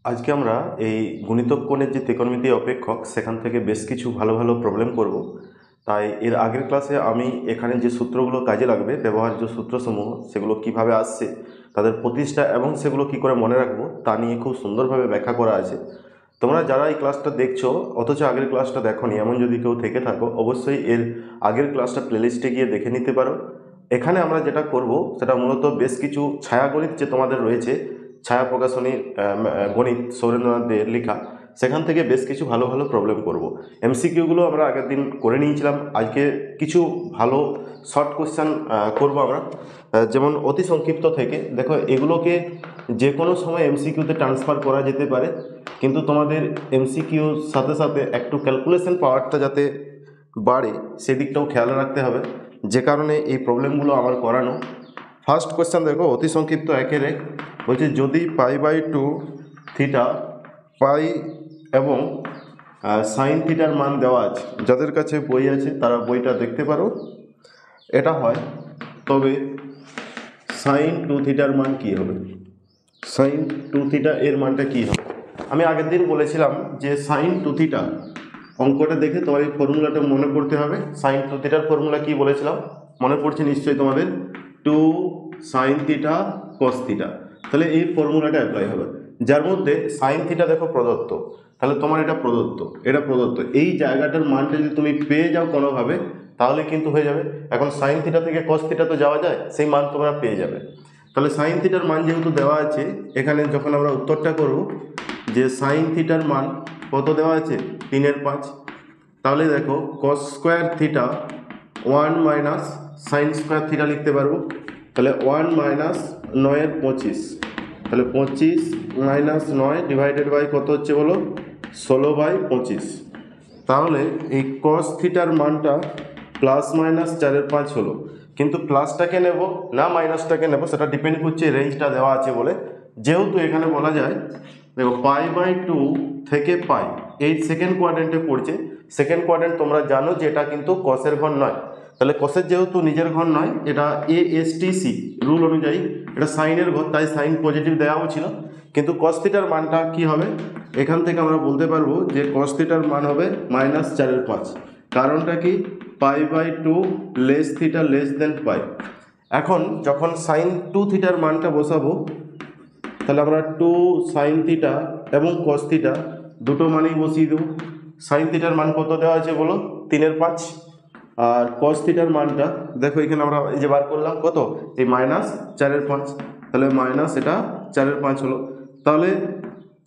আজকে আমরা এই গুণিতক কোণের যে ত্রিকোণমিতি অপেক্ষক সেখান থেকে বেশ কিছু ভালো ভালো প্রবলেম করব। তাই এর আগের ক্লাসে আমি এখানে যে সূত্রগুলো কাজে লাগবে, ব্যবহার্য সূত্রসমূহ, সেগুলো কিভাবে আসছে, তাদের প্রতিষ্ঠা এবং সেগুলো কি করে মনে রাখবো তা নিয়ে খুব সুন্দরভাবে ব্যাখ্যা করা আছে। তোমরা যারা এই ক্লাসটা দেখছো অথচ আগের ক্লাসটা দেখোনি এমন যদি কেউ থেকে থাকো, অবশ্যই এর আগের ক্লাসটা প্লেলিস্টে গিয়ে দেখে নিতে পারো। এখানে আমরা যেটা করব সেটা মূলত বেশ কিছু ছায়াগণিত যে তোমাদের রয়েছে, ছায়া প্রকাশনী গণিত সৌরেন্দ্রনাথ দের লেখা, সেখান থেকে বেশ কিছু ভালো ভালো প্রবলেম করব। এমসিকিউগুলো আমরা আগের দিন করে নিয়েছিলাম, আজকে কিছু ভালো শর্ট কোশ্চেন করব আমরা। যেমন অতি সংক্ষিপ্ত থেকে দেখো, এগুলোকে যে কোনো সময় এমসিকিউতে ট্রান্সফার করা যেতে পারে, কিন্তু তোমাদের এমসিকিউর সাথে সাথে একটু ক্যালকুলেশন পাওয়ারটা যাতে বাড়ে সেদিকটাও খেয়াল রাখতে হবে, যে কারণে এই প্রবলেমগুলো আমার করানো। ফার্স্ট কোয়েশ্চেন দেখো, অতি সংক্ষিপ্ত একের এক বলছে, যদি π/2 থিটা পাই এবং সাইন থিটার মান দেওয়া আছে, যাদের কাছে বই আছে তারা বইটা দেখতে পারো, এটা হয়, তবে সাইন 2 থিটার মান কী হবে? সাইন 2 থিটা এর মানটা কী হবে? আমি আগের দিন বলেছিলাম যে সাইন 2 থিটা অঙ্কটা দেখে তোমার এই ফর্মুলাটা মনে করতে হবে। সাইন 2 থিটার ফর্মুলা কী বলেছিলাম মনে পড়ছে নিশ্চয়ই তোমাদের, 2 সাইন থিটা কস থিটা। তাহলে এই ফর্মুলাটা অ্যাপ্লাই হবে, যার মধ্যে সাইন থিটা দেখো প্রদত্ত, তাহলে তোমার এটা প্রদত্ত, এটা প্রদত্ত, এই জায়গাটার মানটা যদি তুমি পেয়ে যাও কোনোভাবে তাহলে কিন্তু হয়ে যাবে। এখন সাইন থিটা থেকে কস থিটা তো যাওয়া যায়, সেই মান তোমরা পেয়ে যাবে। তাহলে সাইন থিটার মান যেহেতু দেওয়া আছে, এখানে যখন আমরা উত্তরটা করব যে সাইন থিটার মান কত দেওয়া আছে, 3/5, তাহলে দেখো কস square theta 1 minus sine square theta লিখতে পারবো। তাহলে 1 মাইনাস 9/25, তাহলে 25 মাইনাস 9 ডিভাইডেড বাই কত হচ্ছে বলো, 16/25। তাহলে এই কস থিটার মানটা প্লাস মাইনাস 4/5 হলো, কিন্তু প্লাসটাকে নেব না মাইনাসটাকে নেব সেটা ডিপেন্ড করছে রেঞ্জটা দেওয়া আছে বলে। যেহেতু এখানে বলা যায় দেখো π/2 থেকে পাই এই সেকেন্ড কোয়াড্রেন্টে পড়ছে, সেকেন্ড কোয়াড্রেন্ট তোমরা জানো যে এটা কিন্তু কসের ঘর নয়, তাহলে কসের যেহেতু নিজের ঘর নয়, এটা ASTC রুল অনুযায়ী এটা সাইনের ঘর, তাই সাইন পজিটিভ দেওয়াও ছিল। কিন্তু কস থিটার মানটা কী হবে, এখান থেকে আমরা বলতে পারবো যে কস থিটার মান হবে -4/5। কারণটা কি, π/2 লেস থিটা লেস দেন পাই। এখন যখন সাইন 2 থিটার মানটা বসাবো, তাহলে আমরা 2 সাইন থিটা এবং কস থিটা দুটো মানেই বসিয়ে দেবো। সাইন থিটার মান কত দেওয়া আছে বলো, 3/5, আর কস থিটার মানটা দেখো এখানে আমরা এই যে বার করলাম কত, এই -4/5, তাহলে মাইনাস এটা 4/5 হলো। তাহলে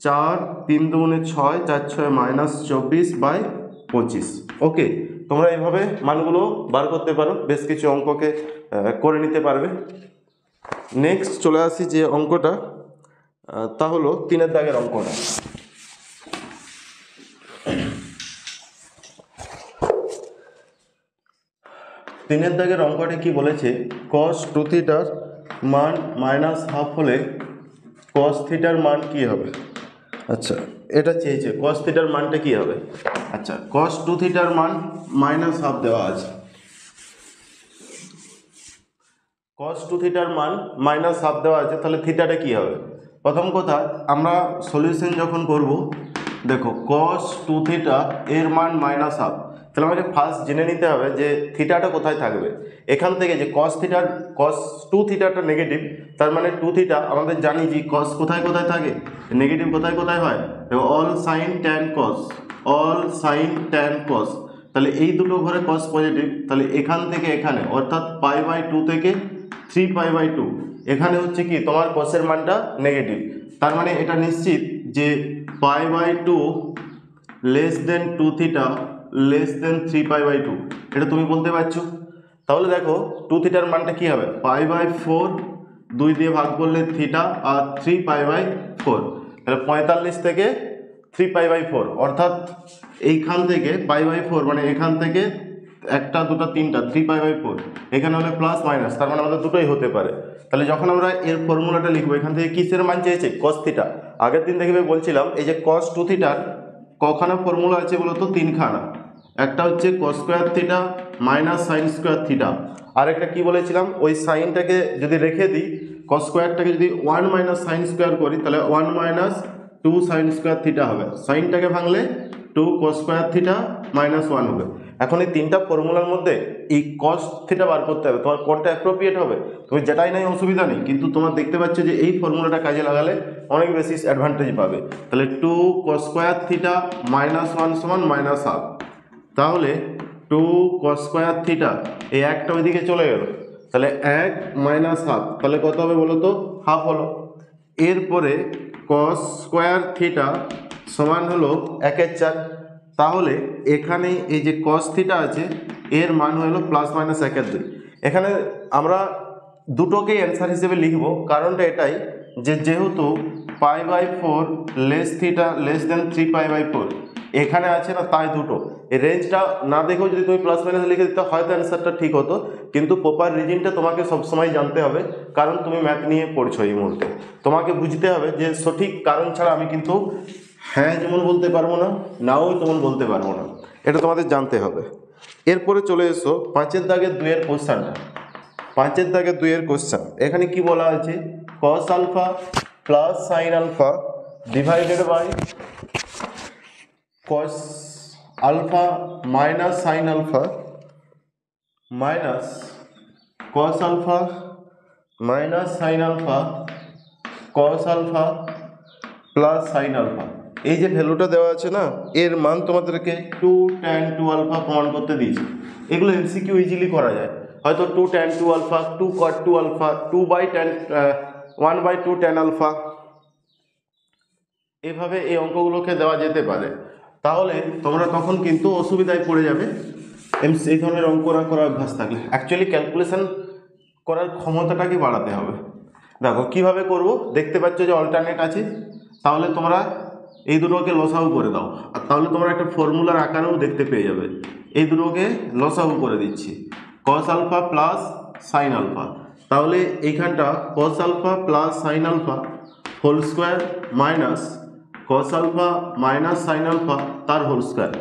4 3 2 6, 4 6 -24/25। ওকে, তোমরা এইভাবে মানগুলো বার করতে পারো, বেশ কিছু অঙ্ককে করে নিতে পারবে। নেক্সট চলে আসি যে অঙ্কটা, তা হলো 3 দাগের অঙ্কটা। 3 দাগের অঙ্কটা কি বলেছে, cos 2 থিটার মান -12 হলে cos থিটার মান কি হবে? আচ্ছা, এটা চেয়েছে cos থিটার মানটা কি হবে। আচ্ছা, cos 2 থিটার মান -12 দেওয়া আছে, cos 2 থিটার মান -12 দেওয়া আছে, তাহলে থিটাটা কি হবে? প্রথম কথা, আমরা সলিউশন যখন করব, দেখো cos 2 থিটা এর মান -12, তাহলে আমাকে ফার্স্ট জেনে নিতে হবে যে থিটাটা কোথায় থাকবে। এখান থেকে যে cos 2 থিটাটা নেগেটিভ, তার মানে 2 থিটা আমাদের জানি যে cos কোথায় কোথায় থাকে, নেগেটিভ কোথায় কোথায় হয়, all sign tan cos, all sign tan cos, তাহলে এই দুটো ঘরে cos পজিটিভ, তাহলে এখান থেকে এখানে অর্থাৎ π/2 থেকে 3π/2, এখানে হচ্ছে কি তোমার cosের মানটা নেগেটিভ, তার মানে এটা নিশ্চিত যে π/2 less than 2 theta less than 3π/2, এটা তুমি বলতে পারছো। তাহলে দেখো 2 থিটার মানটা কি হবে, π/4, 2 দিয়ে ভাগ করলে থিটা আর 3π/4, তাহলে 45 থেকে 3π/4, অর্থাৎ এইখান থেকে π/4 মানে এখান থেকে একটা দুটা তিনটা 3π/4, এখানে হলে প্লাস মাইনাস, তার মানে আমাদের দুটোই হতে পারে। তাহলে যখন আমরা এর ফর্মুলাটা লিখবো, এখান থেকে কিসের মান চেয়েছে, cos থিটা। আগের দিন দেখবে বলছিলাম এই যে cos 2 থিটার কখানা ফর্মুলা আছে বলো তো, 3খানা। একটা হচ্ছে cos square theta minus sine square theta, আর একটা কি বলেছিলাম, ওই সাইনটাকে যদি রেখে দিই, cos স্কোয়ারটাকে যদি 1 মাইনাস সাইন স্কোয়ার করি, তাহলে 1 minus two sine square theta হবে, সাইনটাকে ভাঙলে two cos square theta minus one হবে। এখন এই তিনটা ফর্মুলার মধ্যে এই কস থিটা বার করতে হবে, তোমার কোনটা অ্যাপ্রোপ্রিয়েট হবে তুমি যেটাই নাই অসুবিধা নেই, কিন্তু তোমার দেখতে পাচ্ছ যে এই ফর্মুলাটা কাজে লাগালে অনেক বেশি অ্যাডভান্টেজ পাবে। তাহলে two cos square theta minus one সমান মাইনাস হাফ, তাহলে টু কস স্কোয়ার থিটা এই একটা ওইদিকে চলে গেল, তাহলে এক মাইনাস হাফ, তাহলে কত হবে বলো তো, হাফ হলো। এরপরে কস স্কোয়ার থিটা সমান হলো 1/4, তাহলে এখানে এই যে কস থিটা আছে এর মান হলো প্লাস মাইনাস 1/2। এখানে আমরা দুটোকেই অ্যান্সার হিসেবে লিখব, কারণটা এটাই যে যেহেতু π/4 লেস থিটা লেস দেন 3π/4 এখানে আছে না, তাই দুটো এই রেঞ্জটা না দেখেও যদি তুমি প্লাস মাইনাস লিখে দিতে হয়তো অ্যান্সারটা ঠিক হতো, কিন্তু প্রপার রিজনটা তোমাকে সবসময় জানতে হবে, কারণ তুমি ম্যাথ নিয়ে পড়ছো এই মুহূর্তে। তোমাকে বুঝতে হবে যে সঠিক কারণ ছাড়া আমি কিন্তু হ্যাঁ যেমন বলতে পারবো না, নাও তেমন বলতে পারবো না, এটা তোমাদের জানতে হবে। এরপরে চলে এসো 5-এর দাগের 2-এর কোশ্চেনটা। 5-এর দাগের 2-এর কোশ্চেন, এখানে কি বলা আছে, cos alpha plus sine alpha divided by cos alpha minus sine alpha minus cos alpha minus sine alpha cos alpha plus sine alpha. এই যে ভ্যালুটা দেওয়া আছে না, এর মান তোমাদেরকে 2 tan 2 আলফা প্রমাণ করতে দিয়েছি। এগুলো এমসিকিউ ইজিলি করা যায়, হয়তো 2 tan 2 alpha 2 cot 2 alpha 1/2 tan alpha, এইভাবে এই অঙ্কগুলোকে দেওয়া যেতে পারে। তাহলে তোমরা তখন কিন্তু অসুবিধায় পড়ে যাবে এই ধরনের অঙ্ক করার অভ্যাস থাকলে। অ্যাকচুয়ালি ক্যালকুলেশন করার ক্ষমতাটাকে বাড়াতে হবে। দেখো কিভাবে করব, দেখতে পাচ্ছ যে অল্টারনেট আছে, তাহলে তোমরা এই দুটোকে লসাগু করে দাও, আর তাহলে তোমরা একটা ফর্মুলার আকারেও দেখতে পেয়ে যাবে। এই দুটোকে লসাগু করে দিচ্ছি, cos alpha plus sine alpha, তাহলে এইখানটা cos alpha plus sine alpha whole square minus cos alpha minus sine alpha তার হোল স্কোয়ার।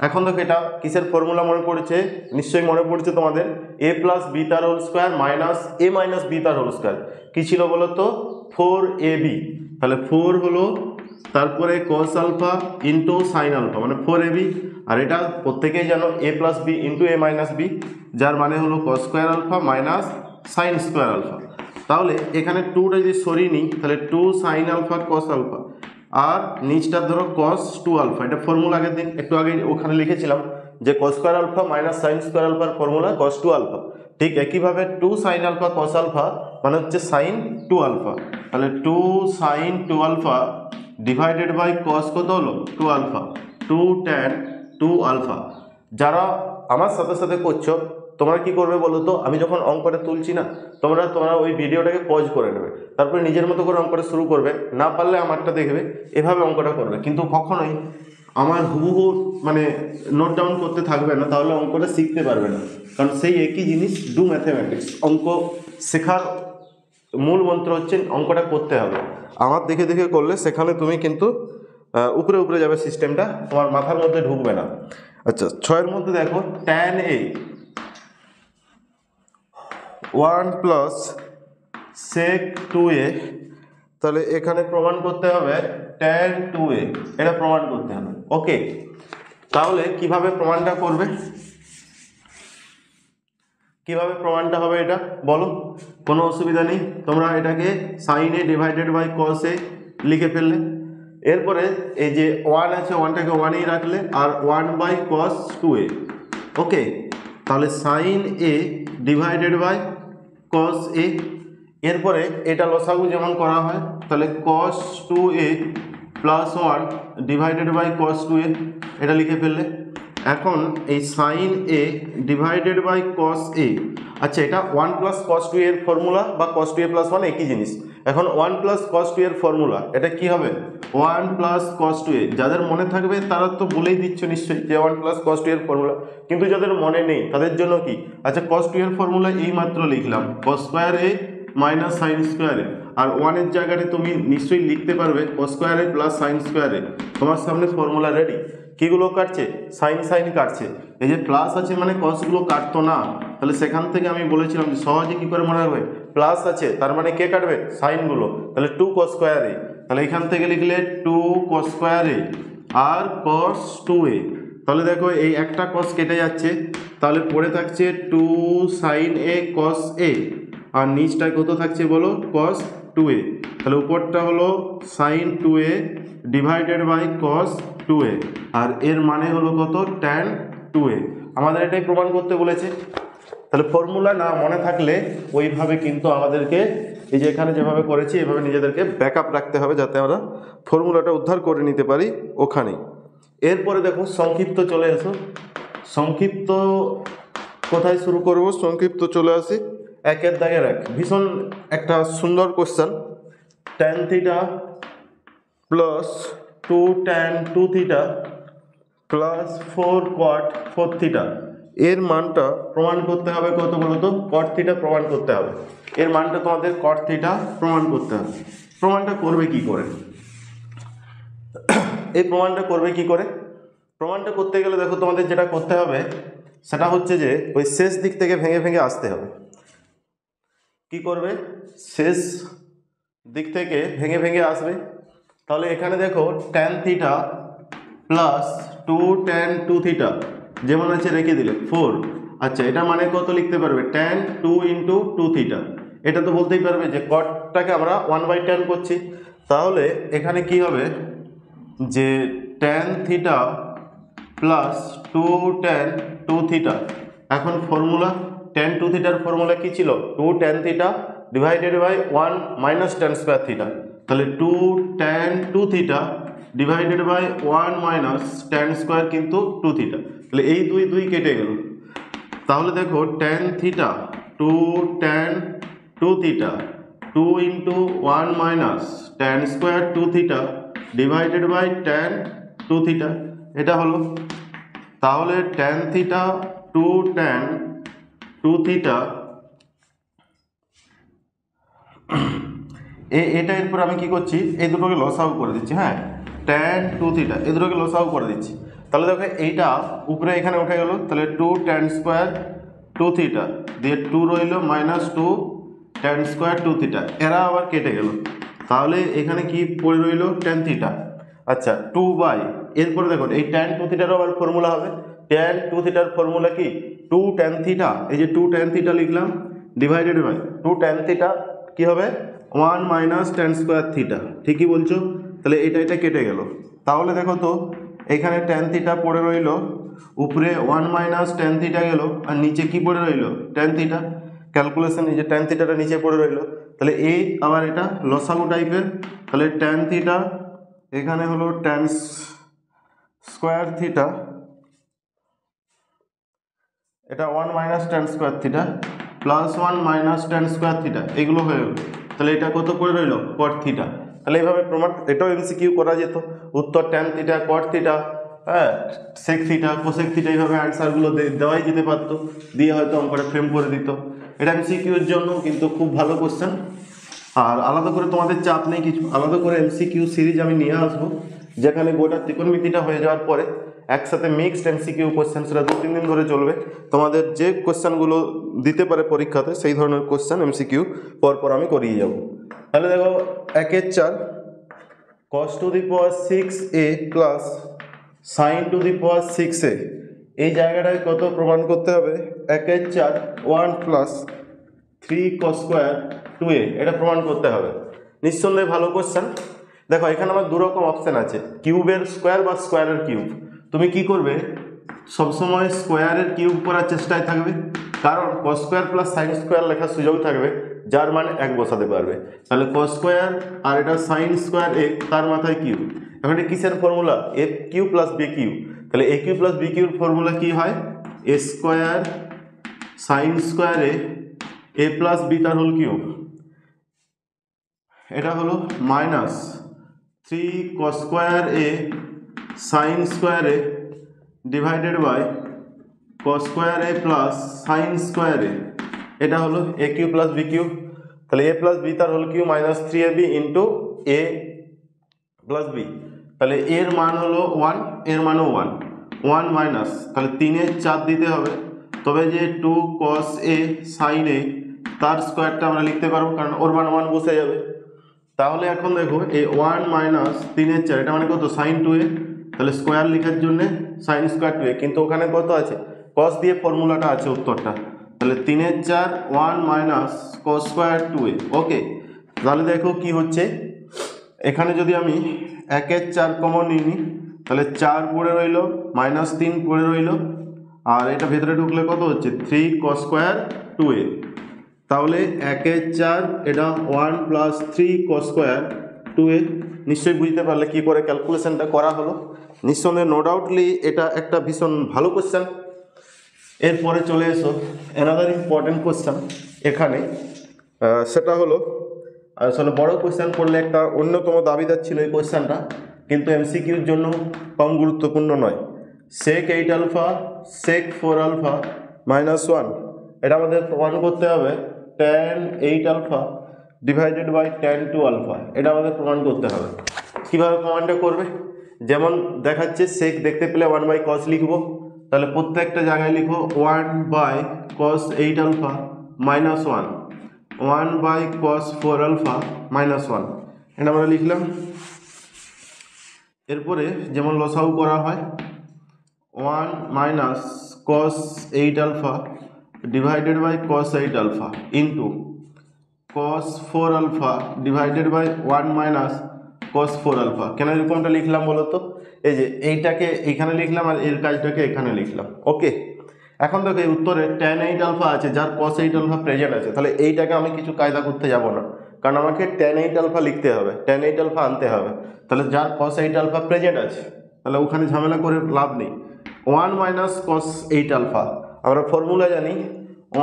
এখন দেখো এটা কিসের ফর্মুলা মনে পড়েছে, নিশ্চয়ই মনে পড়ছে তোমাদের, এ প্লাস বি তার whole square minus A minus B তার হোল স্কোয়ার। কী ছিল বলো তো, 4ab, তাহলে 4 হলো তারপরে cos alpha into sine alpha মানে 4ab, আর এটা প্রত্যেকেই জানো A plus B into A minus B, যার মানে হলো cos square alpha minus sine square alpha. তাহলে এখানে 2টা যদি সরিয়ে নিই তাহলে 2 সাইন আলফা কস আলফা, আর নিচটা ধরো কস 2 আলফা, এটা ফর্মুলা আগের দিন একটু আগে ওখানে লিখেছিলাম যে cos square alpha minus sine square আলফার ফর্মুলা কস 2 আলফা। ঠিক একইভাবে 2 সাইন আলফা কস আলফা মানে হচ্ছে সাইন 2 আলফা, তাহলে 2 sine 2 alpha divided by cos কত হলো 2 আলফা 2 tan 2 আলফা। যারা আমার সাথে সাথে করছো তোমরা কি করবে বলো তো, আমি যখন অঙ্কটা তুলছি না তোমরা ওই ভিডিওটাকে পজ করে নেবে, তারপরে নিজের মতো করে অঙ্কটা শুরু করবে, না পারলে আমারটা দেখবে, এভাবে অঙ্কটা করবে, কিন্তু কখনোই আমার হুবহু মানে নোট ডাউন করতে থাকবে না, তাহলে অঙ্কটা শিখতে পারবে না। কারণ সেই একই জিনিস ডু ম্যাথামেটিক্স, অঙ্ক শেখার মূল মন্ত্র হচ্ছে অঙ্কটা করতে হবে। আমার দেখে দেখে করলে সেখানে তুমি কিন্তু উপরে উপরে যাবে, সিস্টেমটা তোমার মাথার মধ্যে ঢুকবে না। আচ্ছা 6-এর মধ্যে দেখো tan a 1 plus sec 2a, তাহলে এখানে প্রমাণ করতে হবে tan 2a, এটা প্রমাণ করতে হবে। ওকে, তাহলে কিভাবে প্রমাণটা করবে, কিভাবে প্রমাণটা হবে এটা বলো, কোনো অসুবিধা নেই, তোমরা এটাকে sine a divided by cos a লিখে ফেললে, এরপরে এই যে 1 আছে 1টাকে 1এই রাখলে, আর 1 বাই কস 2a। ওকে, তাহলে sine a divided by cos a, এরপরে এটা লসাগু যেমন করা হয়, তাহলে cos 2a plus 1 divided by cos 2a, এটা লিখে ফেললে। এখন এই sine a divided by cos a, আচ্ছা এটা 1 প্লাস কস 2 এর ফর্মুলা বা কস 2a প্লাস 1 একই জিনিস। এখন 1 প্লাস কস 2 এর ফর্মুলা এটা কি হবে, 1 প্লাস কস 2a, যাদের মনে থাকবে তারা তো বলেই দিচ্ছ নিশ্চয়ই যে 1 প্লাস কস 2 এর ফর্মুলা, কিন্তু যাদের মনে নেই তাদের জন্য কি, আচ্ছা কস 2 এর ফর্মুলা এই মাত্র লিখলাম কস স্কোয়ার এ মাইনাস সাইন স্কোয়ার এ, আর 1 এর জায়গায় তুমি নিশ্চয়ই লিখতে পারবে cos square a plus sine square এ। তোমার সামনে ফর্মুলা রেডি, কীগুলো কাটছে, সাইন সাইন কাটছে, এই যে প্লাস আছে মানে কসগুলো কাটতো না, তাহলে সেখান থেকে আমি বলেছিলাম যে সহজে কী করে মনে রাখবে, প্লাস আছে তার মানে কে কাটবে, সাইনগুলো, তাহলে 2 কস স্কোয়ার এ, তাহলে এখান থেকে লিখলে 2 cos স্কোয়ার এ আর cos 2a। তাহলে দেখো এই একটা cos কেটে যাচ্ছে, তাহলে পড়ে থাকছে 2 sin a cos a, আর নিচটায় কত থাকছে বলো cos 2a। তাহলে উপরটা হলো sin 2a divided by cos 2a, আর এর মানে হলো কত tan 2a। আমাদের এটাই প্রমাণ করতে বলেছে। তাহলে ফর্মুলা না মনে থাকলে ওইভাবে কিন্তু আমাদেরকে এই যে এখানে যেভাবে করেছি এভাবে নিজেদেরকে ব্যাকআপ রাখতে হবে, যাতে আমরা ফর্মুলাটা উদ্ধার করে নিতে পারি ওখানেই। এরপরে দেখো সংক্ষিপ্ত চলে এসো। সংক্ষিপ্ত কোথায় শুরু করব? সংক্ষিপ্ত চলে আসি একের দাগের এক। ভীষণ একটা সুন্দর question. tan theta plus 2 tan 2 theta plus 4 cot 4 theta, এর মানটা প্রমাণ করতে হবে কত বলো তো? cot থিটা প্রমাণ করতে হবে। এর মানটা তোমাদের cot থিটা প্রমাণ করতে হবে। প্রমাণটা করবে কি করে? এই প্রমাণটা করবে কি করে? প্রমাণটা করতে গেলে দেখো তোমাদের যেটা করতে হবে সেটা হচ্ছে যে ওই শেষ দিক থেকে ভেঙে ভেঙে আসতে হবে। কি করবে? শেষ দিক থেকে ভেঙে ভেঙে আসবে। তাহলে এখানে দেখো tan theta plus 2 tan 2 theta যেমন আছে রেখে দিলে 4। আচ্ছা, এটা মানে কত লিখতে পারবে? tan 2 into 2 theta. এটা তো বলতেই পারবে যে কটটাকে আমরা 1/tan করছি। তাহলে এখানে কি হবে যে tan theta plus 2 tan 2 theta. এখন ফর্মুলা tan 2 থিটার ফর্মুলা কি ছিল? 2 tan theta divided by 1 minus tan square theta. তাহলে 2 tan 2 theta divided by 1 minus tan square কিন্তু 2 থিটা। তাহলে এই দুই দুই কেটে গেল। তাহলে দেখো tan theta 2 tan 2 theta 2 into 1 minus tan square 2 theta divided by tan 2 theta, এটা হলো। তাহলে tan থিটা 2 tan 2 থিটা এটা এরপর আমি কি করছি? এই দুটোকে লসাগু করে দিচ্ছি। হ্যাঁ, tan 2 থিটা এই দুটোকে লসাগু করে দিচ্ছি। তাহলে দেখো এইটা উপরে এখানে উঠে গেল। তাহলে 2 tan স্কোয়ার 2 থিটা দিয়ে 2 রইল মাইনাস 2 tan স্কোয়ার 2 থিটা, এরা আবার কেটে গেল। তাহলে এখানে কি পড়ে রইল? tan theta. আচ্ছা, 2 বাই এরপরে দেখো এই tan 2 থিটারও আবার ফর্মুলা হবে। tan 2 থিটার ফর্মুলা কি? 2 tan থিটা, এই যে 2 tan থিটা লিখলাম ডিভাইডেড বাই 2 tan থিটা কি হবে? 1 মাইনাস tan স্কোয়ার থিটা। ঠিকই বলছো। তাহলে এটা কেটে গেল। তাহলে দেখো তো এখানে tan থিটা পড়ে রইল, উপরে 1 মাইনাস tan থিটা গেল, আর নিচে কি পড়ে রইল? tan theta. ক্যালকুলেশন এই যে tan থিটাটা নিচে পড়ে রইল। তাহলে এই আবার এটা লসাগু টাইপের। তাহলে tan থিটা এখানে হলো tan স্কোয়ার থিটা, এটা 1 minus tan square theta plus 1 minus tan square theta, এগুলো হয়ে গেল। তাহলে এটা কত পড়ে রইল? cot theta. তাহলে এইভাবে প্রমাণ, এটাও এমসিকিউ করা যেত। উত্তর tan থিটা cot থিটা, হ্যাঁ sec থিটা cosec থিটা, এইভাবে অ্যান্সারগুলো দেওয়াই যেতে পারতো, দিয়ে হয়তো অঙ্কটা ফ্রেম করে দিত। এটা এমসিকিউর জন্য কিন্তু খুব ভালো কোশ্চেন। আর আলাদা করে তোমাদের চাপ নেই কিছু, আলাদা করে এমসিকিউ সিরিজ আমি নিয়ে আসবো, যেখানে গোটা ত্রিকোণমিতিটা হয়ে যাওয়ার পরে একসাথে মিক্সড এমসিকিউ কোশ্চেন, সেটা 2-3 দিন ধরে চলবে। তোমাদের যে কোশ্চেনগুলো দিতে পারে পরীক্ষাতে সেই ধরনের কোশ্চেন এমসিকিউ পরপর আমি করিয়ে যাব। তাহলে দেখো 1/4 cos two the power 6a plus sin two the power 6a, এই জায়গাটায় কত প্রমাণ করতে হবে? 1/4 1 প্লাস 3 cos স্কোয়ার 2a, এটা প্রমাণ করতে হবে। নিঃসন্দেহে ভালো কোশ্চেন। দেখো এখানে আমার দুরকম অপশান আছে, কিউবের স্কোয়ার বা স্কোয়ারের কিউব। তুমি কি করবে? সবসময় স্কোয়ারের কিউব করার চেষ্টায় থাকবে, কারণ cos square plus sine square লেখার সুযোগ থাকবে, যার মানে 1 বসাতে পারবে। তাহলে cos স্কোয়ার আর এটা সাইন স্কোয়ার এ, তার মাথায় কিউব। এখন এটা কিসের formula? A cube plus b cube. তাহলে এ কিউ প্লাস বি কিউর ফর্মুলা কি হয়? এ স্কোয়ার সাইন স্কোয়ারে এ প্লাস বি তার হোল কিউব, এটা হলো minus 3 cos square a sine square a divided by cos square a plus sine square a, এটা হলো a cube plus b cube. তাহলে এ প্লাস বি তার whole cube minus 3ab into a plus b. তাহলে এর মান হলো 1, এর মানও 1, 1 মাইনাস, তাহলে 3-এ 4 দিতে হবে, তবে যে 2 cos a সাইন এ তার স্কোয়ারটা আমরা লিখতে পারবো, কারণ ওর মান 1 বসে যাবে। তাহলে এখন দেখো এই 1 মাইনাস 3/4 এটা মানে কত সাইন 2a, তাহলে স্কোয়ার লেখার জন্য সাইন স্কোয়ার 2a, কিন্তু ওখানে কত আছে কস দিয়ে ফর্মুলাটা আছে উত্তরটা, তাহলে 3/4 1 minus cos square 2a। Okay, তাহলে দেখো কি হচ্ছে, এখানে যদি আমি 1/4 কমন নিই তাহলে 4 পড়ে রইল, মাইনাস 3 পড়ে রইল, আর এটা ভেতরে ঢুকলে কত হচ্ছে 3 কস স্কোয়ার 2a। তাহলে 1/4 এটা 1 প্লাস 3 কস স্কোয়ার 2a। নিশ্চয়ই বুঝতে পারলে কি করে ক্যালকুলেশনটা করা হলো। নিঃসন্দেহে নো ডাউটলি এটা একটা ভীষণ ভালো কোশ্চেন। এরপরে চলে এসো অ্যানাদার ইম্পর্টেন্ট কোশ্চেন এখানে, সেটা হলো আসলে বড় কোশ্চেন করলে একটা অন্যতম দাবিদার ছিল এই কোশ্চেনটা, কিন্তু এমসিকিউর জন্য কম গুরুত্বপূর্ণ নয়। sec 8 alpha sec 4 alpha minus 1, এটা আমাদের প্রমাণ করতে হবে tan 8 alpha divided by tan 2 alpha, এটা আমাদের প্রমাণ করতে হবে। কীভাবে প্রমাণটা করবে, যেমন দেখাচ্ছে sec দেখতে পেলে 1 বাই cos লিখবো, তাহলে প্রত্যেকটা জায়গায় লিখো 1 by cos 8 alpha minus 1, 1 by cos 4 alpha minus 1, এটা আমরা লিখলাম। এরপরে যেমন লসাউ করা হয় 1 minus cos 8 alpha divided by cos 8 alpha into cos 4 alpha divided by 1 minus cos 4 alpha. কেন এরকমটা লিখলাম বলো তো, এই যে এইটাকে এইখানে লিখলাম আর এর কাজটাকে এখানে লিখলাম। ওকে, এখন দেখো এই উত্তরে tan 8 আলফা আছে যার cos 8 আলফা প্রেজেন্ট আছে, তাহলে এইটাকে আমি কিছু কায়দা করতে যাব না, কারণ আমাকে tan 8 আলফা লিখতে হবে, tan 8 আলফা আনতে হবে। তাহলে যার cos 8 আলফা প্রেজেন্ট আছে তাহলে ওখানে ঝামেলা করে লাভ নেই। 1 মাইনাস cos 8 আলফা, আমরা ফর্মুলা জানি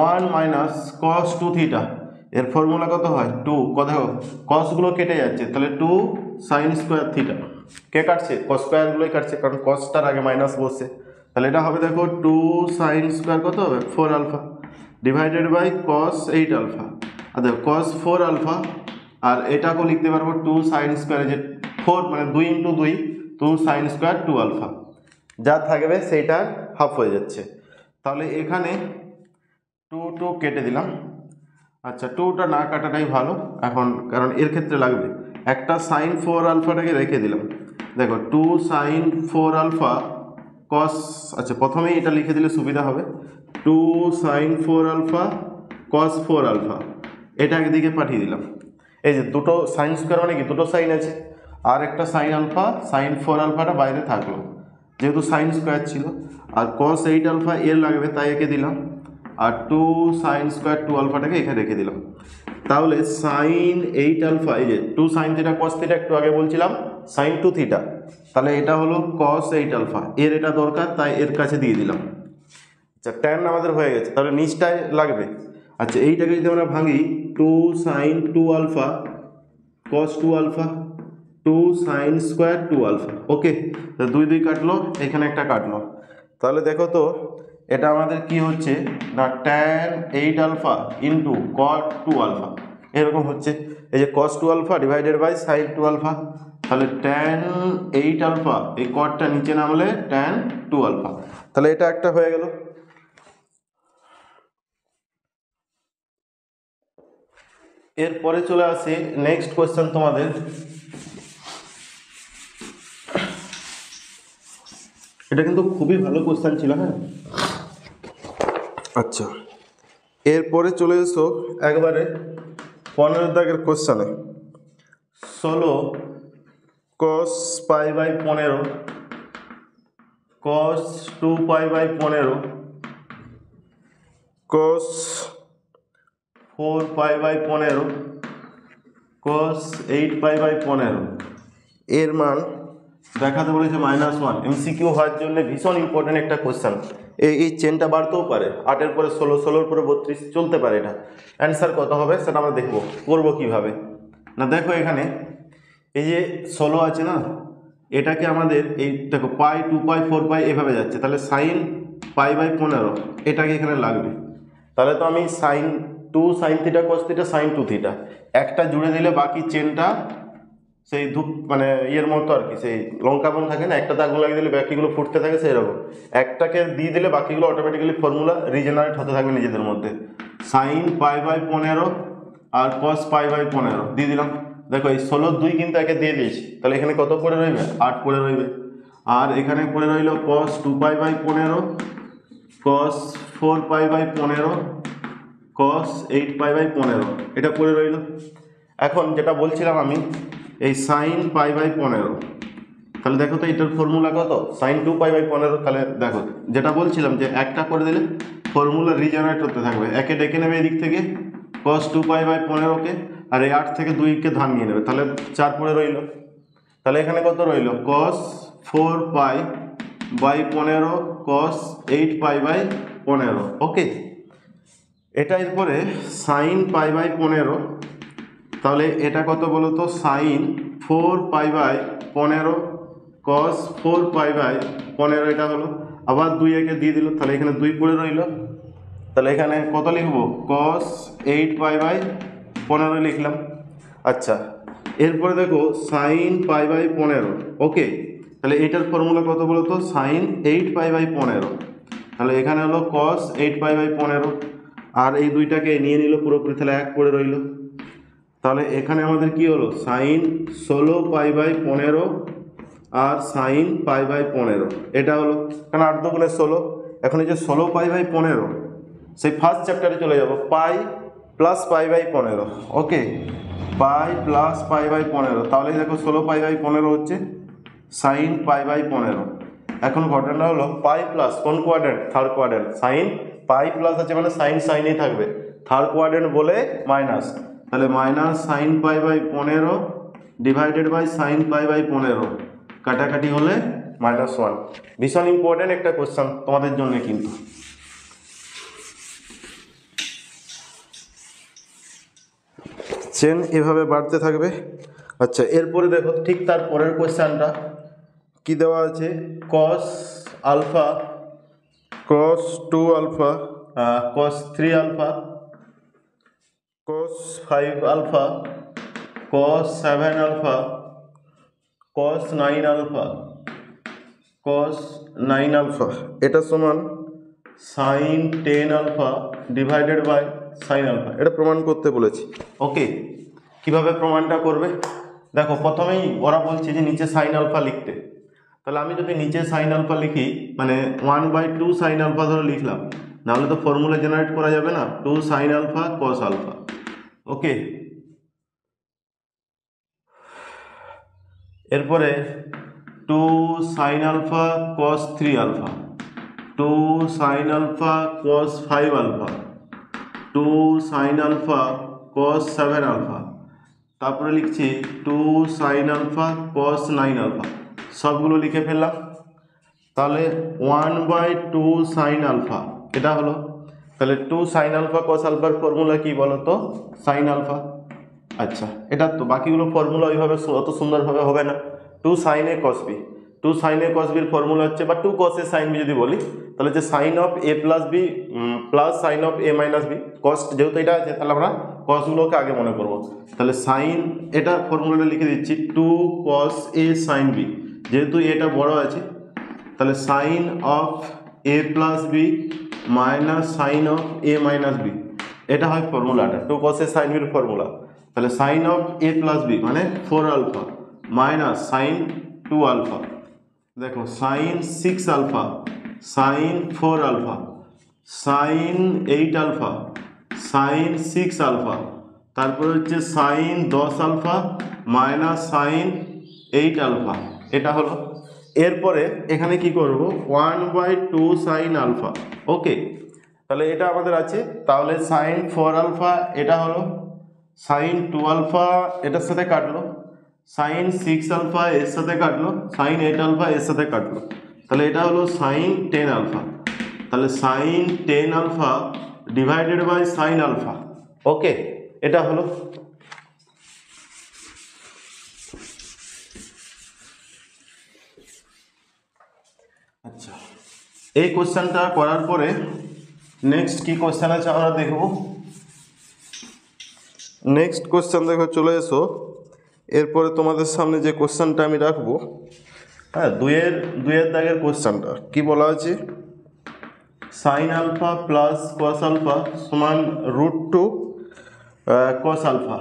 1 মাইনাস cos 2 থিটা, এর ফর্মুলা কত হয় 2, দেখো কসগুলো কেটে যাচ্ছে, তাহলে 2 সাইন স্কোয়ার থিটা, কে কাটছে কস স্কোয়ারগুলোই কাটছে, কারণ কসটার আগে মাইনাস বসছে। তাহলে এটা হবে দেখো 2 সাইন স্কোয়ার কত হবে 4 alpha divided by cos 8 alpha, আর দেখো cos 4 আলফা, আর এটাকেও লিখতে পারবো 2 সাইন স্কোয়ার, যে 4 মানে 2 ইন্টু 2 সাইন স্কোয়ার 2 আলফা, যা থাকবে সেইটা হাফ হয়ে যাচ্ছে। তাহলে এখানে 2 কেটে দিলাম, আচ্ছা 2টা না কাটাটাই ভালো এখন, কারণ এর ক্ষেত্রে লাগবে একটা সাইন 4 আলফাটাকে রেখে দিলাম, দেখো 2 সাইন 4 আলফা কস, আচ্ছা প্রথমেই এটা লিখে দিলে সুবিধা হবে, 2 সাইন 4 আলফা কস 4 আলফা, এটা একদিকে পাঠিয়ে দিলাম। এই যে দুটো সাইন স্কোয়ার মানে কি দুটো সাইন আছে, আর একটা সাইন আলফা সাইন 4 আলফাটা বাইরে থাকলো যেহেতু সাইন স্কোয়ার ছিল, আর cos 8 আলফা এর লাগবে তাই একে দিলাম, আর 2 সাইন স্কোয়ার 2 আলফাটাকে এখানে রেখে দিলাম। তাহলে সাইন 8 আলফা, এই যে 2 সাইন থিটা cos থিটা একটু আগে বলছিলাম সাইন 2 থিটা, তাহলে এটা হলো cos 8 আলফা, এর এটা দরকার তাই এর কাছে দিয়ে দিলাম। আচ্ছা tan আমাদের হয়ে গেছে, তাহলে নিচটায় লাগবে। আচ্ছা এইটাকে যদি আমরা ভাঙি 2 sine 2 alpha cos 2 alpha 2 sine square 2 alpha. Okay, তো 2 কাটলো, এখানে একটা কাটলো, তাহলে দেখো তো এটা আমাদের কি হচ্ছে না tan 8 alpha into cot 2 alpha এরকম হচ্ছে, এই যে cos 2 alpha divided by sine 2 alpha, তাহলে tan 8 আলফা এই কটটা নিচে নামলে tan 2 আলফা, তাহলে এটা একটা হয়ে গেল। এরপরে চলে আসে নেক্সট কোয়েশ্চেন তোমাদের, এটা কিন্তু খুবই ভালো কোয়েশ্চেন ছিল। হ্যাঁ আচ্ছা, এরপরে চলে এসো একবারে 15 দাগের কোয়েশ্চেনে, 16 cos pi by 15 cos 2 pi by 15 cos 4 pi by 15 cos 8 pi by 15 এর মান দেখাতে বলেছে -1। এমসিকিউ হওয়ার জন্য ভীষণ ইম্পর্টেন্ট একটা কোয়েশ্চেন, এই চেনটা বাড়তেও পারে, 8-এর পরে 16, 16-এর পরে 32 চলতে পারে, এটা অ্যান্সার কত হবে সেটা আমরা দেখবো করবো কীভাবে না। দেখো এখানে এই যে 16 আছে না, এটাকে আমাদের এই দেখো পাই 2 পাই 4 পাই এভাবে যাচ্ছে, তাহলে সাইন পাই বাই 15 এটাকে এখানে লাগবে, তাহলে তো আমি sine 2 sine theta cos theta sine 2 theta একটা জুড়ে দিলে বাকি চেনটা সেই ধূপ মানে ইয়ের মতো আর কি, সেই লঙ্কা বন থাকে না, একটাতে আগুন লাগিয়ে দিলে বাকিগুলো ফুটতে থাকে, সেই রকম একটাকে দিয়ে দিলে বাকিগুলো অটোমেটিক্যালি ফর্মুলা রিজেনারেট হতে থাকবে নিজেদের মধ্যে। সাইন পাই বাই 15 আর কস পাই বাই 15 দিয়ে দিলাম, দেখো এই 16 2 কিন্তু একে দিয়ে দিয়েছি, তাহলে এখানে কত পড়ে রইবে? 8 পড়ে রইবে। আর এখানে পড়ে রইল cos 2π/15, cos 4π/15, cos 8π/15, এটা পড়ে রইল। এখন যেটা বলছিলাম আমি, এই sin π/15, তাহলে দেখো তো এটার ফর্মুলা কত? sin 2π/15। তাহলে দেখো যেটা বলছিলাম যে একটা করে দিলে ফর্মুলা রিজেনারেট হতে থাকবে, একে ডেকে নেবে এদিক থেকে cos 2π/15কে, আর এই 8 থেকে 2কে ধান নিয়ে নেবে, তাহলে 4 পড়ে রইল। তাহলে এখানে কত রইল? cos 4π/15, cos 8π/15। ওকে, এটা এরপরে sin π/15, তাহলে এটা কত বলো তো? sin 4π/15, cos 4π/15, এটা হলো। আবার 2 একে দিয়ে দিল, তাহলে এখানে 2 পড়ে রইল। তাহলে এখানে কত লিখবো? cos 8π/15 লিখলাম। আচ্ছা, এরপরে দেখো sin π/15। ওকে, তাহলে এটার ফর্মুলা কত বলো তো? sin 8π/15। তাহলে এখানে হলো cos 8π/15, আর এই দুইটাকে নিয়ে নিল পুরোপুরি, তাহলে 1 পড়ে রইল। তাহলে এখানে আমাদের কি হলো? sin 16π/15 আর sin π/15, এটা হলো। কারণ 8 2 16। এখন এই যে 16π/15, সেই ফার্স্ট চ্যাপ্টারে চলে যাব, পাই প্লাস π/15। ওকে, পাই প্লাস π/15, তাহলে দেখো 16π/15 হচ্ছে sin π/15। এখন ঘটনাটা হলো পাই প্লাস কোন quadrant? Third quadrant. Sine pi plus আছে মানে সাইন সাইনেই থাকবে, থার্ড কোয়াড্রেন্ট বলে মাইনাস, তাহলে minus sine π/15 divided by sine π/15, কাটাকাটি হলে -1। ভীষণ ইম্পর্টেন্ট একটা কোশ্চেন তোমাদের জন্য কিন্তু। চেন এভাবে বাড়তে থাকবে। আচ্ছা, এরপরে দেখো ঠিক তার পরের কোশ্চেনটা কি দেওয়া আছে? cos alpha, cos 2 alpha, cos 3 alpha, cos 5 alpha, cos 7 alpha, cos 9 alpha, cos 9 alpha, এটা সমান sin 10 alpha divided by sin alpha. এটা প্রমাণ করতে বলেছি। ওকে, কিভাবে প্রমাণটা করবে? দেখো প্রথমেই ওরা বলছে যে নিচে sin আলফা লিখতে, তাহলে আমি যদি নিচে sin আলফা লিখি মানে 1/2 sin আলফা ধরে লিখলাম, নাহলে তো ফর্মুলা জেনারেট করা যাবে না, 2 sin alpha cos alpha. Okay, এরপরে 2 sin alpha cos 3 alpha, 2 sin alpha cos 5 alpha, 2 sin alpha cos 7 alpha, তারপরে লিখছি 2 sin আলফা cos 9 আলফা, সবগুলো লিখে ফেললাম। তাহলে 1/2 sin আলফা এটা হলো। তাহলে 2 sin আলফা cos আলফার ফর্মুলা কি বলো তো? sin alpha. আচ্ছা, এটা তো বাকিগুলো ফর্মুলা ওইভাবে অত সুন্দরভাবে হবে না। 2 sin a cos b, 2 sin a cos b এর ফর্মুলা হচ্ছে, বা 2 cos a sin b যদি বলি, তাহলে যে sin of a plus b plus sin of a minus b, cos যেহেতু এটা আছে তাহলে আমরা কসগুলোকে আগে মনে করব। তাহলে সাইন, এটা ফর্মুলাটা লিখে দিচ্ছি 2 cos a sin b, যেহেতু এটা বড় আছে তাহলে sine of a plus B minus sine of a minus B, এটা হয় ফর্মুলাটা 2 cos a sin b এর ফর্মুলা। তাহলে sine of a plus B মানে 4 আলফা মাইনাস সাইন 2 আলফা, দেখো sine 6 alpha, sine 4 alpha, sine 8 alpha, sine 6 alpha, তারপরে হচ্ছে sine 10 alpha minus sine 8 alpha, এটা হলো। এরপরে এখানে কি করব? 1/2 সাইন আলফা। ওকে, তাহলে এটা আমাদের আছে। তাহলে সাইন 4 আলফা এটা হলো, সাইন 2 আলফা এটার সাথে কাটলো, সাইন 6 আলফা এর সাথে কাটলো, সাইন 8 আলফা এর সাথে কাটলো, তাহলে এটা হলো সাইন 10 আলফা। তাহলে sine 10 alpha divided by sine alpha. Okay, এটা হলো। আচ্ছা, এই কোশ্চেনটা করার পরে নেক্সট কি কোশ্চেন আছে আমরা দেখব। নেক্সট কোশ্চেন দেখো, চলে এসো। এরপরে তোমাদের সামনে যে কোশ্চেনটা আমি রাখবো, হ্যাঁ, দুয়ের দাগের কোশ্চেনটা কি বলা আছে? Sine alpha plus cos alpha সমান √2 কস আলফা,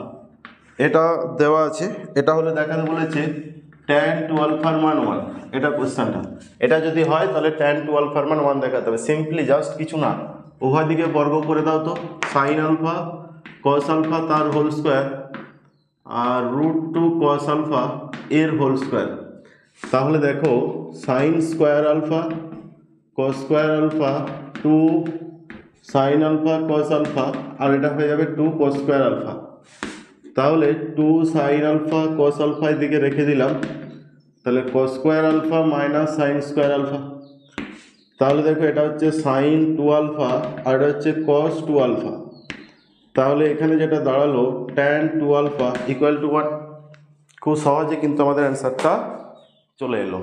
এটা দেওয়া আছে, এটা হলে দেখাতে বলেছে tan টু আলফার মান 1, এটা কোশ্চেনটা। এটা যদি হয় তাহলে tan টু আলফার মান 1 দেখাতে হবে। সিম্পলি জাস্ট কিছু না, উভয় দিকে বর্গ করে দাও তো, সাইন আলফা কস আলফা তার হোল স্কোয়ার আর √2 কস আলফা এর হোল স্কোয়ার। তাহলে দেখো sine square alpha cos square alpha 2 sine alpha cos alpha, আর এটা হয়ে যাবে 2 কস স্কোয়ার আলফা। তাহলে 2 সাইন আলফা কস আলফা এদিকে রেখে দিলাম, তাহলে cos square alpha minus sine square alpha. তাহলে দেখো এটা হচ্ছে সাইন 2 আলফা আর এটা হচ্ছে কস 2 আলফা। তাহলে এখানে যেটা দাঁড়ালো tan 2 আলফা ইকুয়াল টু 1। খুব সহজে কিন্তু আমাদের অ্যান্সারটা চলে এলো।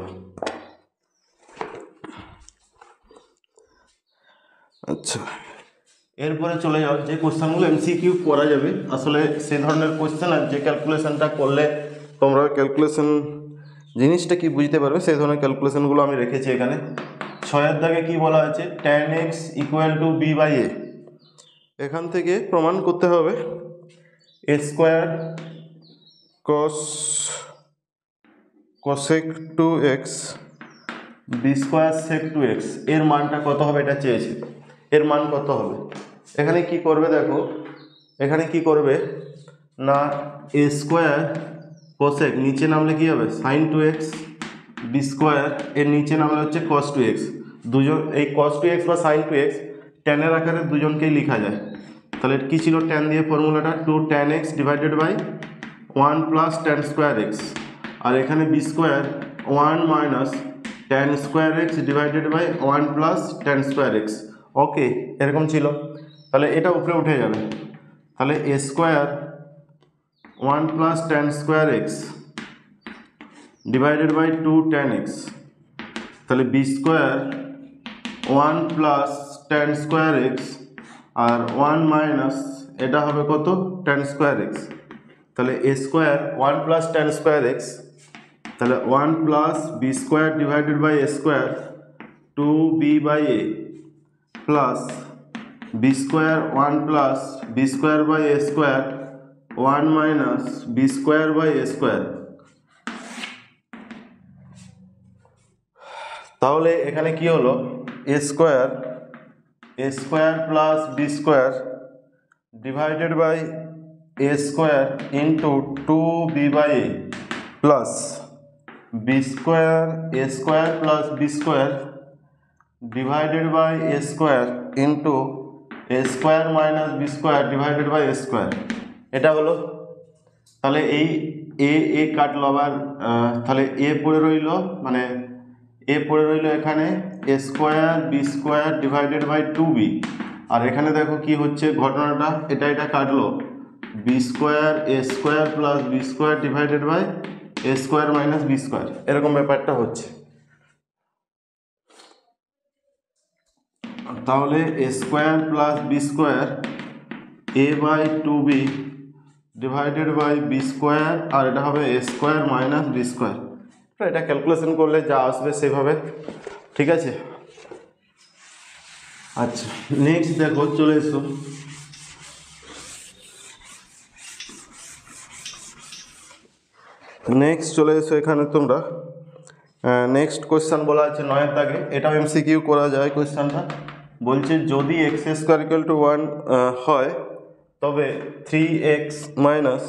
আচ্ছা, এরপরে চলে যাও যে কোশ্চেনগুলো এমসিকিউ করা যাবে, আসলে সেই ধরনের কোশ্চেন আর যে ক্যালকুলেশনটা করলে তোমরা ক্যালকুলেশন জিনিসটা কি বুঝতে পারবে, সেই ধরনের ক্যালকুলেশনগুলো আমি রেখেছি এখানে। 6 দাগে কি বলা আছে, tan x equal to b/a। এখান থেকে প্রমাণ করতে হবে a square cosec 2x b square sec 2x এর মানটা কত হবে এটা চেয়েছে। এর মান কত হবে, এখানে কি করবে দেখো, এখানে কি করবে না a স্কোয়ার cosec নিচে নামলে কি হবে sin 2x, b স্কোয়ার এর নিচে নামলে হচ্ছে cos 2x। দুজন এই cos 2x বা sin 2x ট্যানের আকারে দুজনকেই লেখা যায়। তাহলে কি ছিল tan দিয়ে ফর্মুলাটা 2 tan x divided by 1 plus tan square x, আর এখানে b square 1 minus tan square x divided by 1 plus tan square x। Okay, এরকম ছিল। তাহলে এটা উপরে উঠে যাবে, তাহলে a square 1 plus tan square x divided by 2 tan x, তাহলে b square 1 plus tan square x আর 1 মাইনাস এটা হবে কত tan স্কোয়ার x। তাহলে a square 1 plus tan square x, তাহলে 1 plus b square divided by a square 2b/a plus b square 1 plus b square by a square 1 minus b square by a square. তাহলে এখানে কি হলো, a square plus b square divided by a square into 2b/a plus b square a square plus b square divided by a square into a square minus b square divided by a square. এটা হলো, তাহলে এই এ কাটলো আবার, তাহলে এ পড়ে রইল, মানে এ পড়ে রইল এখানে a square b square divided by 2b, আর এখানে দেখো কি হচ্ছে ঘটনাটা, এটা কাটলো b square a square plus b square divided by a square minus b square, এরকম ব্যাপারটা হচ্ছে। তাহলে a square plus b square a by 2b divided by b square, আর এটা হবে a square minus b square. এটা calculation করলে যা আসবে সেভাবে, ঠিক আছে। আচ্ছা, নেক্সট দেখো, চলে এসো এখানে তোমরা। নেক্সট কোয়েশ্চেন বলা আছে 9 দাগে, এটাও এমসিকিউ করা যায়। কোয়েশ্চেনটা বলছে যদি x স্কোয়ার ইকুয়াল টু 1 হয় তবে 3x মাইনাস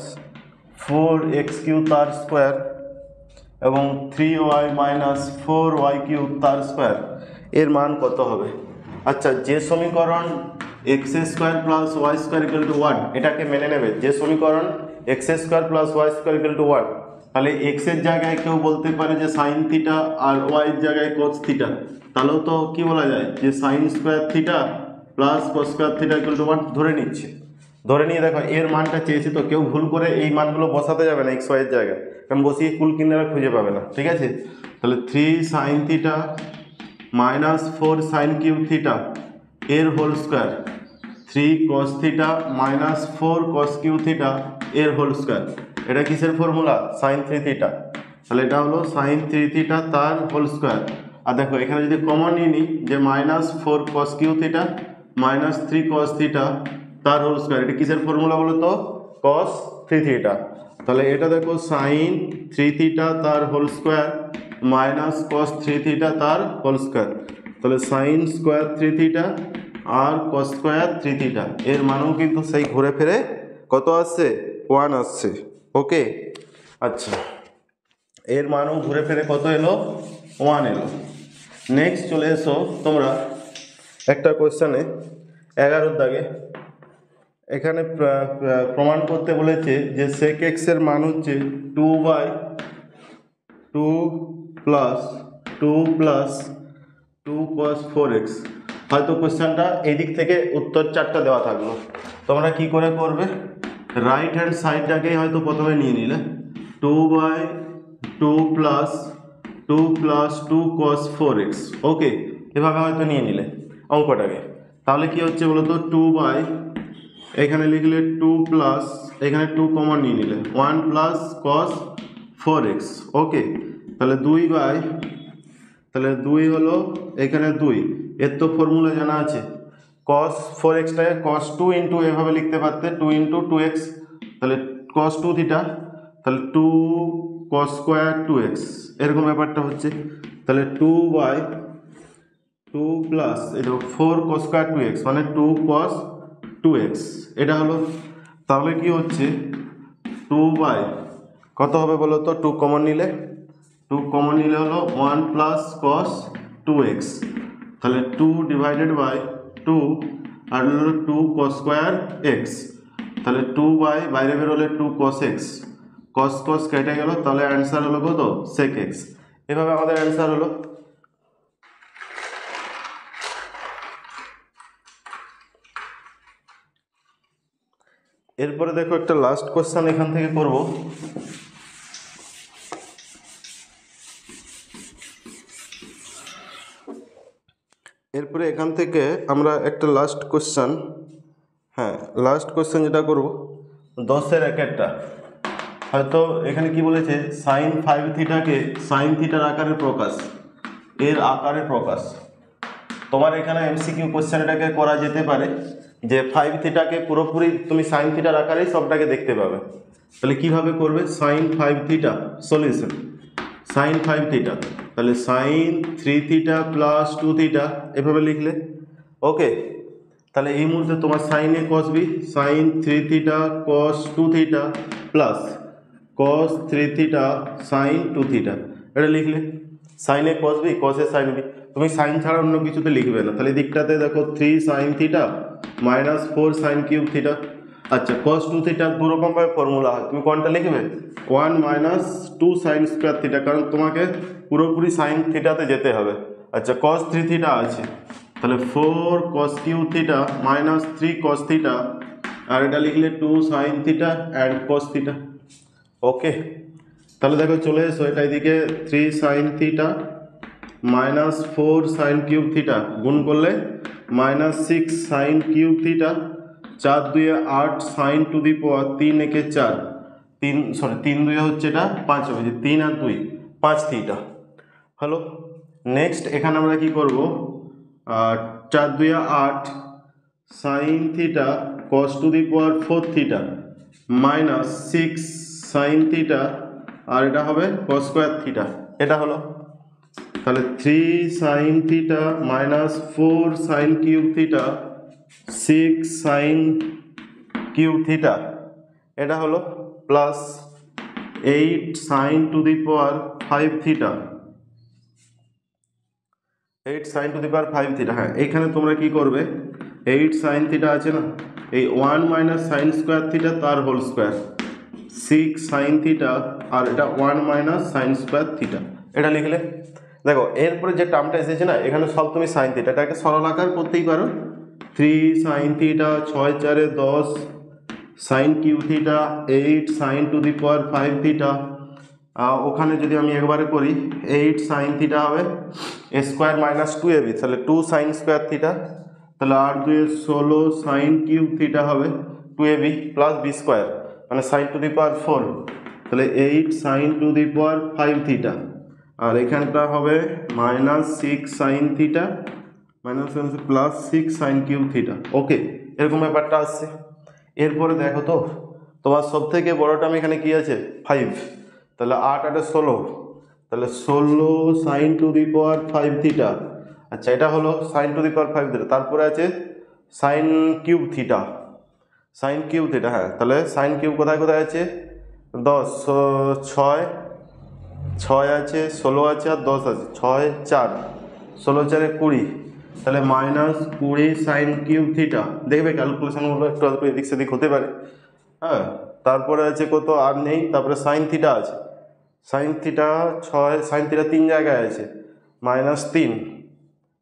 4x কিউ তার স্কোয়ার এবং 3y মাইনাস 4y কিউ তার স্কোয়ার এর মান কত হবে। আচ্ছা, যে সমীকরণ x square plus Y square equal to 1 এটাকে মেনে নেবে, যে সমীকরণ x square plus Y square equal to 1, তাহলে x এর জায়গায় কেউ বলতে পারে যে সাইন থিটা আর y এর জায়গায় কোস থিটা, তাহলেও তো কি বলা যায় যে sign square theta plus cos square theta equal to 1 ধরে নিচ্ছে। ধরে নিয়ে দেখো এর মানটা চেয়েছি, তো কেউ ভুল করে এই মানগুলো বসাতে যাবে না x y এর জায়গায়, কারণ বসিয়ে কুল কিনারা খুঁজে পাবে না, ঠিক আছে। তাহলে 3 sine theta minus 4 sine cube theta এর whole square, 3 cos theta minus 4 cos cube theta এর হোল স্কোয়ার। এটা কিসের ফর্মুলা, সাইন 3 থিটা, তাহলে এটা হলো সাইন 3 থিটা তার হোল স্কোয়ার। আর দেখো এখানে যদি কমন নিয়ে নিই যে minus 4 cos cube theta minus 3 cos theta তার হোল স্কোয়ার, এটা কিসের ফর্মুলা বলো তো, কস থ্রি থিটা, তাহলে এটা দেখো সাইন থ্রি থিটা তার whole square minus cos three theta তার হোল স্কোয়ার, তাহলে সাইন স্কোয়ার থ্রি থিটা আর কস স্কোয়ার থ্রি থিটা এর মানও কিন্তু সেই ঘুরে ফিরে কত আসছে, ওয়ান আসছে। ওকে, আচ্ছা এর মানও ঘুরে ফিরে কত এলো, ওয়ান এলো। নেক্সট চলে এসো তোমরা একটা কোয়েশ্চেনে 11 দাগে, এখানে প্রমাণ করতে বলেছে যে সেক এক্স এর মান হচ্ছে 2/2 প্লাস 2 cos 4x। হয়তো কোয়েশ্চেনটা এই দিক থেকে উত্তর 4টা দেওয়া থাকলো, তোমরা কি করে করবে, রাইট হ্যান্ড সাইডটাকেই হয়তো প্রথমে নিয়ে নিলে 2/2 প্লাস 2 cos 4x। ওকে, এভাবে হয়তো নিয়ে নিলে অঙ্কটাকে, তাহলে কি হচ্ছে বলো তো, এখানে লিখলে 2 প্লাস এখানে 2 কমন নিয়ে নিলে 1 প্লাস cos 4x। ওকে, তাহলে তাহলে 2 হলো এখানে 2, এর তো ফর্মুলা জানা আছে, cos 4xটাকে cos 2 ইন্টু এভাবে লিখতে পারতে 2 ইন্টু 2x, তাহলে cos 2 থিটা, তাহলে 2 cos স্কোয়ার 2x এরকম ব্যাপারটা হচ্ছে। তাহলে 2/2 প্লাস এটা 4 cos স্কোয়ার 2x মানে 2 cos 2x এটা হলো। তাহলে কি হচ্ছে 2 কত হবে বলো তো, 2 কমন নিলে হলো 1 প্লাস cos 2x, তাহলে 2 ডিভাইডেড বাই 2 আর হলো 2 cos স্কোয়ার x, তাহলে 2 বাইরে বেরোলে 2 cos x, cos কেটে গেল, তাহলে অ্যান্সার হলো কত, sec x। এভাবে আমাদের অ্যান্সার হলো। এরপরে দেখো একটা লাস্ট কোশ্চেন এখান থেকে করব। এরপরে এখান থেকে আমরা একটা লাস্ট কোশ্চেন, লাস্ট কোশ্চেন যেটা করব 10-এর একটা, হয়তো এখানে কি বলেছে, সাইন 5 থিটাকে সাইন থিটার আকারে প্রকাশ, এর আকারে প্রকাশ। তোমার এখানে এমসিকিউ কোশ্চেন এটাকে করা যেতে পারে যে 5 থিটাকে পুরোপুরি তুমি সাইন থিটার আকারেই সবটাকে দেখতে পাবে, তাহলে কিভাবে করবে, sine 5 theta solution sine 5 theta, তাহলে সাইন 3 থিটা প্লাস 2 থিটা এভাবে লিখলে। ওকে, তাহলে এই মুহূর্তে তোমার সাইনে cos b sine 3 theta cos 2 theta plus cos 3 theta sine 2 theta এটা লিখলে। সাইনে কসবি কসে সাইন বি, তুমি সাইন ছাড়া অন্য কিছুতে লিখবে না, তাহলে দিকটাতে দেখো 3 sine theta minus 4 sine cube theta. আচ্ছা cos 2 থিটা দুরকমভাবে ফর্মুলা হয়, তুমি কোনটা লিখবে, 1 মাইনাস 2 সাইন স্কোয়ার থিটা, কারণ তোমাকে পুরোপুরি সাইন থিটাতে যেতে হবে। আচ্ছা cos 3 থিটা আছে, তাহলে 4 cos cube theta minus 3 cos theta, আর এটা লিখলে 2 sine theta and cos theta. Okay, তাহলে দেখো চলে এসো এটা এদিকে 3 sine theta minus 4 sine cube theta গুণ করলে minus 6 sine cube theta, 4 2 8 sine to the power 3 একে 4, 3 2 হচ্ছে এটা 5 হবে, 3 আর 2 5 থিটা। হ্যালো, নেক্সট এখানে আমরা কি করব, 4 2 8 sine theta cos to the power 4 theta minus 6 sine theta, আর এটা হবে কস স্কোয়ার থিটা এটা হলো। তাহলে 3 sine theta minus 4 sine cube theta 6 sine cube theta এটা হলো plus 8 sine to the power 5 theta, 8 sine to the power 5 theta. হ্যাঁ, এইখানে তোমরা কি করবে, 8 সাইন থিটা আছে না, এই 1 মাইনাস সাইন স্কোয়ার থিটা তার হোল স্কোয়ার, 6 সাইন থিটা আর এটা 1 মাইনাস সাইন স্কোয়ার থিটা এটা লিখলে। দেখো এরপরে যে টার্মটা এসেছে না, এখানে সব তুমি সাইন থিটা, এটাকে সরল আকার করতেই পারো, 3 sine theta 6 4 10 sine cube theta 8 sine to the power 5 theta, ওখানে যদি আমি একবারে করি 8 সাইন থিটা হবে এ স্কোয়ার মাইনাস 2ab, তাহলে 2 সাইন স্কোয়ার থিটা, তাহলে 8 2 16 সাইন কিউব থিটা হবে 2ab প্লাস বি স্কোয়ার মানে সাইন টু দি পাওয়ার 4, তাহলে 8 sine to the power 5 theta, আর এখানটা হবে minus 6 sine theta minus plus 6 sine cube theta. Okay, এরকম ব্যাপারটা আসছে। এরপরে দেখো তো তোমার সব থেকে বড় টার্ম এখানে কি আছে 5, তাহলে 8 8 16, তাহলে 16 sine to the power 5 theta. আচ্ছা এটা হলো sine to the power 5 theta. তারপরে আছে sine cube theta, sine cube theta. হ্যাঁ, তাহলে সাইন কিউব কোথায় কোথায় আছে 10, 6 6 আছে, 16 আছে আর 10 আছে, 6 4, 16 4 20, তাহলে -20 সাইন কিউব থিটা। দেখবে ক্যালকুলেশনগুলো একটু আধটু এদিক সেদিক হতে পারে। হ্যাঁ, তারপরে আছে কত আর নেই, তারপরে সাইন থিটা আছে, সাইন থিটা 6, সাইন থিটা 3 জায়গায় আছে, -3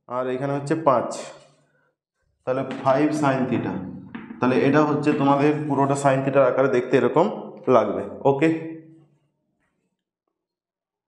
আর এখানে হচ্ছে 5, তাহলে 5 সাইন থিটা। তাহলে এটা হচ্ছে তোমাদের পুরোটা সাইন থিটার আকারে দেখতে এরকম লাগবে। ওকে।